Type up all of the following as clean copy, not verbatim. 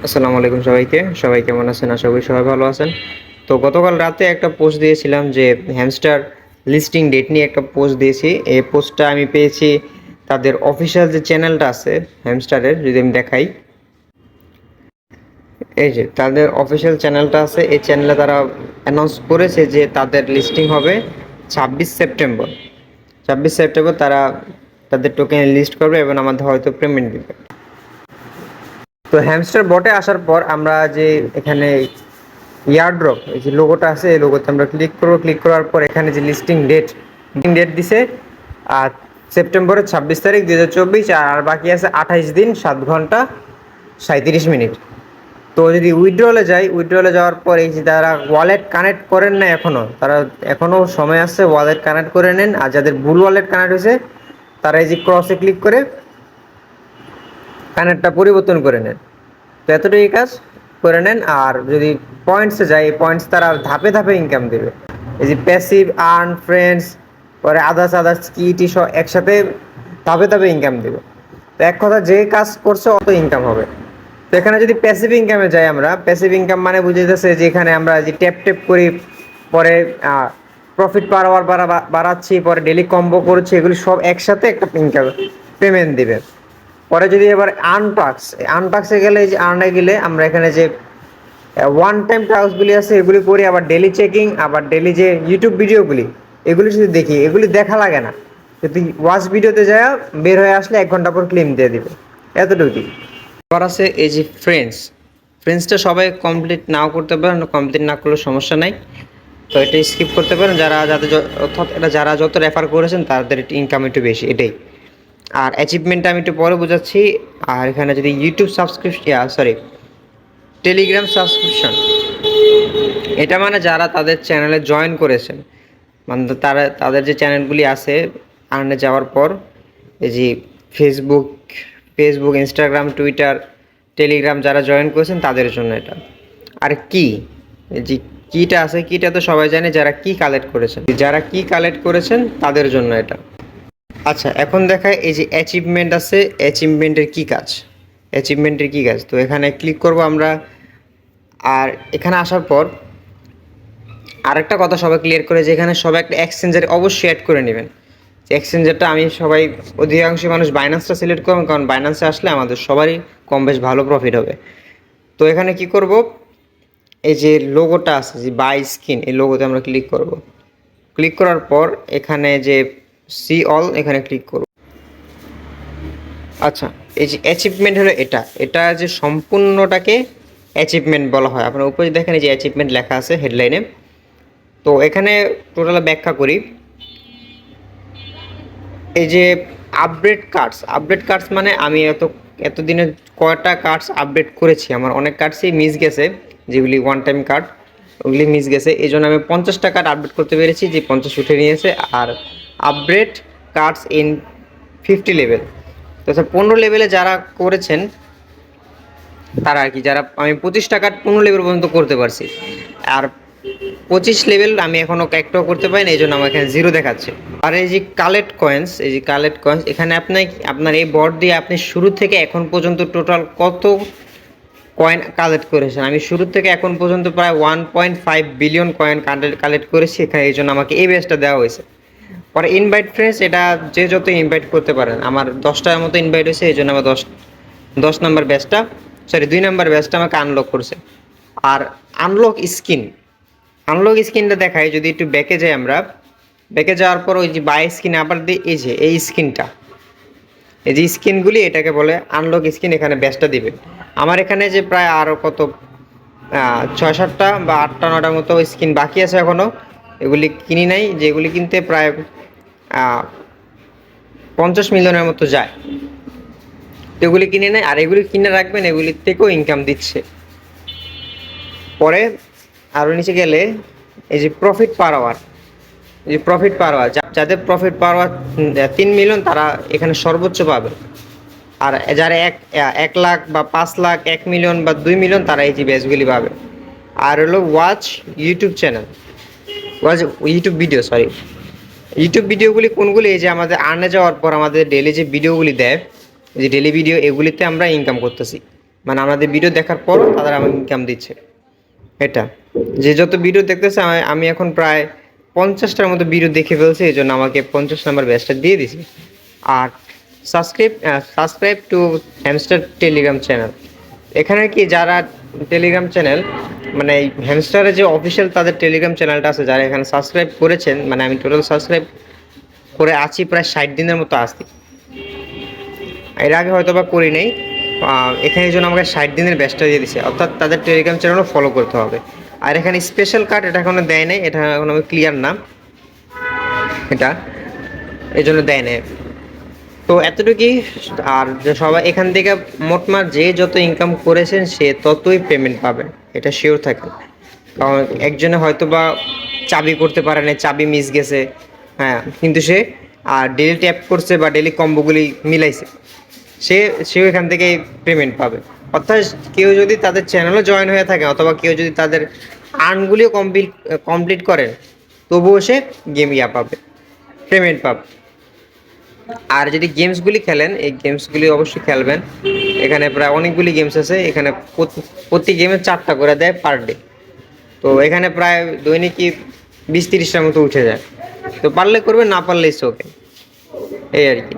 আসসালামু আলাইকুম সবাইকে। সবাই কেমন আছেন? আশা করি সবাই ভালো আছেন। তো গতকাল রাতে একটা পোস্ট দিয়েছিলাম যে হ্যামস্টার লিস্টিং ডেট নিয়ে একটা পোস্ট দিয়েছি। এই পোস্টটা আমি পেয়েছি তাদের অফিসিয়াল যে চ্যানেলটা আছে হ্যামস্টারের, যদি আমি দেখাই, এই যে তাদের অফিসিয়াল চ্যানেলটা আছে, এই চ্যানেলে তারা অ্যানাউন্স করেছে যে তাদের লিস্টিং হবে 26 সেপ্টেম্বর। 26 সেপ্টেম্বর তারা তাদের টোকেন লিস্ট করবে এবং আমাদের হয়তো পেমেন্ট দিবে। তো হ্যামস্টার বটে আসার পর আমরা যে এখানে ইয়ারড্রপ এই যে লোগোটা আছে, এই লোগোতে আমরা ক্লিক করবো। ক্লিক করার পর এখানে যে লিস্টিং ডেট দিছে আর সেপ্টেম্বরের 26 তারিখ 2024, আর বাকি আছে 28 দিন 7 ঘন্টা 37 মিনিট। তো যদি উইথড্রলে যাওয়ার পর এই যে তারা ওয়ালেট কানেক্ট করেন না তারা এখনও সময় আছে, ওয়ালেট কানেক্ট করে নেন। আর যাদের ভুল ওয়ালেট কানেক্ট হয়েছে তারা এই যে ক্রসে ক্লিক করে কানেক্টটা পরিবর্তন করে নেন। তো এতটুকুই কাজ করে নেন। আর যদি পয়েন্টসে যায়, এই পয়েন্টস তারা ধাপে ধাপে ইনকাম দেবে। এই যে প্যাসিভ, আর্ন, ফ্রেন্ডস, পরে আদার্স কিটি সব একসাথে ধাপে ধাপে ইনকাম দেবে। তো এক কথা, যে কাজ করছে অত ইনকাম হবে। তো এখানে যদি প্যাসিভ ইনকামে যাই, আমরা প্যাসিভ ইনকাম মানে বুঝাইতেছে যে এখানে আমরা যে ট্যাপ করি, পরে প্রফিট পার আওয়ার বাড়াচ্ছি, পরে ডেলি কম্বো করছি, এগুলি সব একসাথে একটা ইনকাম পেমেন্ট দেবে। পরে যদি এবার আনটাক্সে গেলে, যে আর্নে গেলে আমরা এখানে যে ওয়ান টাইম টাস্কগুলি আছে এগুলি করি, আবার ডেলি চেকিং, আবার ডেলি যে ইউটিউব ভিডিওগুলি এগুলি শুধু দেখি, এগুলি দেখা লাগে না। যদি ওয়াচ ভিডিওতে যায় বের হয়ে আসলে 1 ঘন্টা পর ক্লেম দিয়ে দিবে, এতটুকুই। আবার আছে এই যে ফ্রেন্ডসটা সবাই কমপ্লিট নাও করতে পারেন, কমপ্লিট না করলে সমস্যা নাই। তো এটা স্কিপ করতে পারেন অর্থাৎ এটা যারা যত রেফার করেছেন তাদের ইনকাম একটু বেশি, এটাই। আর অ্যাচিভমেন্টটা আমি একটু পরে বোঝাচ্ছি। আর এখানে যদি টেলিগ্রাম সাবস্ক্রিপশন, এটা মানে যারা তাদের চ্যানেলে জয়েন করেছেন, মানে তাদের যে চ্যানেলগুলি আছে আর্নে যাওয়ার পর, এই যে ফেসবুক, ইনস্টাগ্রাম, টুইটার, টেলিগ্রাম যারা জয়েন করেছেন তাদের জন্য এটা। আর যে কিটা আছে, কিটা তো সবাই জানে, যারা কি কালেক্ট করেছেন তাদের জন্য এটা। আচ্ছা, এখন দেখায় এই যে অ্যাচিভমেন্ট আছে, অ্যাচিভমেন্টের কী কাজ। তো এখানে ক্লিক করব আমরা। আর এখানে আসার পর আরেকটা কথা সবাই ক্লিয়ার করে, যে এখানে সবাই একটা এক্সচেঞ্জার অবশ্যই অ্যাড করে নেবেন। যে এক্সচেঞ্জারটা অধিকাংশ মানুষ বাইন্যান্সটা সিলেক্ট করবেন, কারণ বাইন্যান্সে আসলে আমাদের সবারই কম বেশ ভালো প্রফিট হবে। তো এখানে কি করব, এই যে লোগোটা আছে, যে বাই স্কিন, এই লোগোতে আমরা ক্লিক করব। ক্লিক করার পর এখানে যে সি অল, এখানে ক্লিক করব। আচ্ছা, এই যে অ্যাচিভমেন্ট হলো এটা যে সম্পূর্ণটাকে অ্যাচিভমেন্ট বলা হয়। আপনার উপরে দেখেন এই যে অ্যাচিভমেন্ট লেখা আছে হেডলাইনে। তো এখানে টোটাল ব্যাখ্যা করি। এই যে আপডেট কার্ডস মানে আমি এতদিনে কয়টা কার্ডস আপডেট করেছি, আমার অনেক কার্ডসই মিস গেছে, যেগুলি ওয়ান টাইম কার্ড, ওগুলি মিস গেছে। এই জন্য আমি 50টা কার্ড আপডেট করতে পেরেছি, যে 50 উঠে নিয়েছে। আর আপডেট কার্ডস ইন 50 লেভেল, তো 15 লেভেলে যারা করেছেন তারা আর কি, যারা আমি 25টা কার্ড 15 লেভেল পর্যন্ত করতে পারছি। আর 25 লেভেল আমি এখনও একটাও করতে পারিনি, এই জন্য আমার এখানে 0 দেখাচ্ছে। আর এই যে কালেক্ট কয়েন্স, এখানে আপনার এই বট দিয়ে আপনি শুরু থেকে এখন পর্যন্ত টোটাল কত কয়েন কালেক্ট করেছেন। আমি শুরু থেকে এখন পর্যন্ত প্রায় 1.5 বিলিয়ন কয়েন কালেক্ট করেছি এখানে, এই জন্য আমাকে এই ব্যাচটা দেওয়া হয়েছে। পরে ইনভাইট ফ্রেন্ডস, এটা যে যত ইনভাইট করতে পারেন। আমার 10টার মতো ইনভাইট হয়েছে, এই জন্য আমার 10 নম্বর ব্যাচটা, 2 নম্বর ব্যাচটা আমাকে আনলক করছে। আর আনলক স্কিনটা দেখায়, যদি একটু ব্যাকে যাই আমরা, ব্যাকে যাওয়ার পর ওই যে বাই স্কিন আবার দিই, এই যে এই স্কিনটা, এই যে স্কিনগুলি, এটাকে বলে আনলক স্কিন। এখানে ব্যাচটা দিবে। আমার এখানে যে প্রায় আরও কত 6-7টা বা 8টা-9টার মতো স্কিন বাকি আছে এখনও, এগুলি কিনি নাই, যেগুলি কিনতে প্রায় 50 মিলিয়নের মতো যায়। এগুলি কিনে নেয়, আর এগুলি কিনে রাখবেন, এগুলির থেকেও ইনকাম দিচ্ছে। পরে আরও নিচে গেলে এই যে প্রফিট পার আওয়ার, যাদের প্রফিট পার আওয়ার 3 মিলিয়ন, তারা এখানে সর্বোচ্চ পাবে। আর যারা 1 লাখ বা 5 লাখ, 1 মিলিয়ন বা 2 মিলিয়ন, তারা এই যে ব্যাচগুলি পাবে। আর হলো ইউটিউব ভিডিওগুলি কোনগুলি, এই যে আমাদের আর্নে যাওয়ার পর আমাদের ডেলি যে ভিডিওগুলি দেয়, যে ডেলি ভিডিও, এগুলিতে আমরা ইনকাম করতেছি। মানে আমাদের ভিডিও দেখার পরও তারা আমাকে ইনকাম দিচ্ছে। এটা যে যত ভিডিও দেখতেছে, আমি এখন প্রায় 50টার মতো ভিডিও দেখে ফেলছি, এই জন্য আমাকে 50 নাম্বার ব্যাচটা দিয়ে দিছে। আর subscribe to Hamster Telegram channel. এখানে কি যারা টেলিগ্রাম চ্যানেল মানে এই হ্যামস্টারের যে অফিসিয়াল তাদের টেলিগ্রাম চ্যানেলটা আছে, যারা এখানে সাবস্ক্রাইব করেছেন, মানে আমি টোটাল সাবস্ক্রাইব করে আছি প্রায় 60 দিনের মতো আসছি। এর আগে হয়তো বা করি নেই, এখানে এই জন্য আমাকে 60 দিনের ব্যাচটা দিয়ে দিছে, অর্থাৎ তাদের টেলিগ্রাম চ্যানেলও ফলো করতে হবে। আর এখানে স্পেশাল কার্ড এটা এখনো দেয় নাই, এটা এখন আমি ক্লিয়ার না, এটা এই জন্য দেয় নাই। তো এতটুকুই। আর যে সবাই এখান থেকে মোটমাট যে যত ইনকাম করেছেন সে ততই পেমেন্ট পাবেন, এটা শিওর থাকেন। কারণ একজনে হয়তো বা চাবি করতে পারে না, চাবি মিস গেছে, হ্যাঁ, কিন্তু সে ডেলি ট্যাপ করছে বা ডেলি কম্বোগুলি মিলাইছে, সেও এখান থেকে পেমেন্ট পাবে। অর্থাৎ কেউ যদি তাদের চ্যানেলে জয়েন হয়ে থাকে অথবা কেউ যদি তাদের আর্নগুলিও কমপ্লিট করেন, তবুও সে গেম পাবে, পেমেন্ট পাবে। আর যদি গেমসগুলি খেলেন, এই গেমসগুলি অবশ্যই খেলবেন। এখানে প্রায় অনেকগুলি গেমস আছে, এখানে প্রতি গেমে 4টা করে দেয় পার ডে। তো এখানে প্রায় দৈনিকই 20-30টার মতো উঠে যায়। তো পারলে করবেন, না পারলে ইটস ওকে, এই আর কি।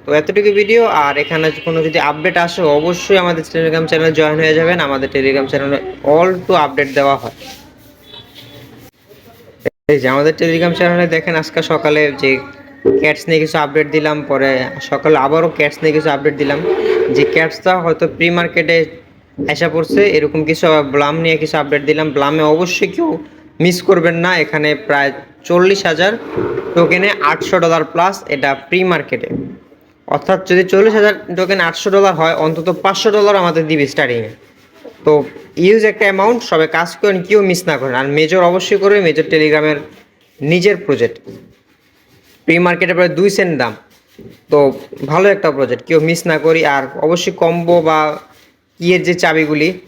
তো এতটুকু ভিডিও। আর এখানে কোনো যদি আপডেট আসে অবশ্যই আমাদের টেলিগ্রাম চ্যানেলে জয়েন হয়ে যাবেন। আমাদের টেলিগ্রাম চ্যানেলে অল টু আপডেট দেওয়া হয়। এই যে আমাদের টেলিগ্রাম চ্যানেলে দেখেন, আজকে সকালে যে ক্যাটস নিয়ে কিছু আপডেট দিলাম, পরে সকালে আবারও ক্যাটস নিয়ে কিছু আপডেট দিলাম। যে ক্যাটসটা হয়তো প্রি মার্কেটে এসে পড়ছে এরকম কিছু, ব্লাম নিয়ে কিছু আপডেট দিলাম। ব্লামে অবশ্যই কেউ মিস করবেন না, এখানে প্রায় 40,000 টোকেনে $800 প্লাস, এটা প্রি মার্কেটে। অর্থাৎ যদি 40,000 টোকেন $800 হয়, অন্তত $500 আমাদের দিবে স্টার্টিংয়ে। তো ইউজ একটা অ্যামাউন্ট, সবাই কাজ করেন, কেউ মিস না করেন। আর মেজর অবশ্যই করবে, মেজর টেলিগ্রামের নিজের প্রজেক্ট, প্রি মার্কেটে প্রায় 2 সেন্ট দাম। তো ভালো একটা প্রজেক্ট, কেউ মিস না করি। আর অবশ্যই কম্বো বা ইয়ের যে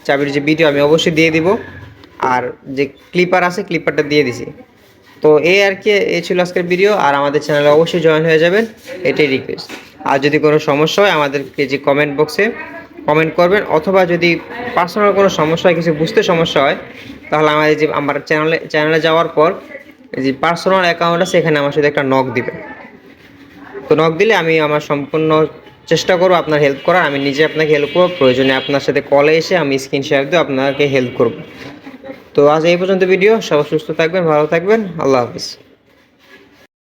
চাবির যে ভিডিও আমি অবশ্যই দিয়ে দিব। আর যে ক্লিপার আছে, ক্লিপারটা দিয়ে দিছি। তো এই আর কি, এই ছিল আজকের ভিডিও। আর আমাদের চ্যানেলে অবশ্যই জয়েন হয়ে যাবেন, এটাই রিকোয়েস্ট। আর যদি কোনো সমস্যা হয় আমাদেরকে যে কমেন্ট বক্সে কমেন্ট করবেন, অথবা যদি পার্সোনাল কোনো সমস্যা হয়, কিছু বুঝতে সমস্যা হয়, তাহলে আমাদের যে আমার চ্যানেলে যাওয়ার পর যে পার্সোনাল অ্যাকাউন্ট আছে, এখানে আমার সাথে একটা নক দিবেন। তো নক দিলে আমি আমার সম্পূর্ণ চেষ্টা করবো আপনার হেল্প করার। আমি নিজে আপনাকে হেল্প করবো, প্রয়োজনে আপনার সাথে কলে এসে আমি স্ক্রিন শেয়ার দিয়ে আপনাকে হেল্প করব। তো আজ এই পর্যন্ত ভিডিও। সবাই সুস্থ থাকবেন, ভালো থাকবেন, আল্লাহ হাফিজ।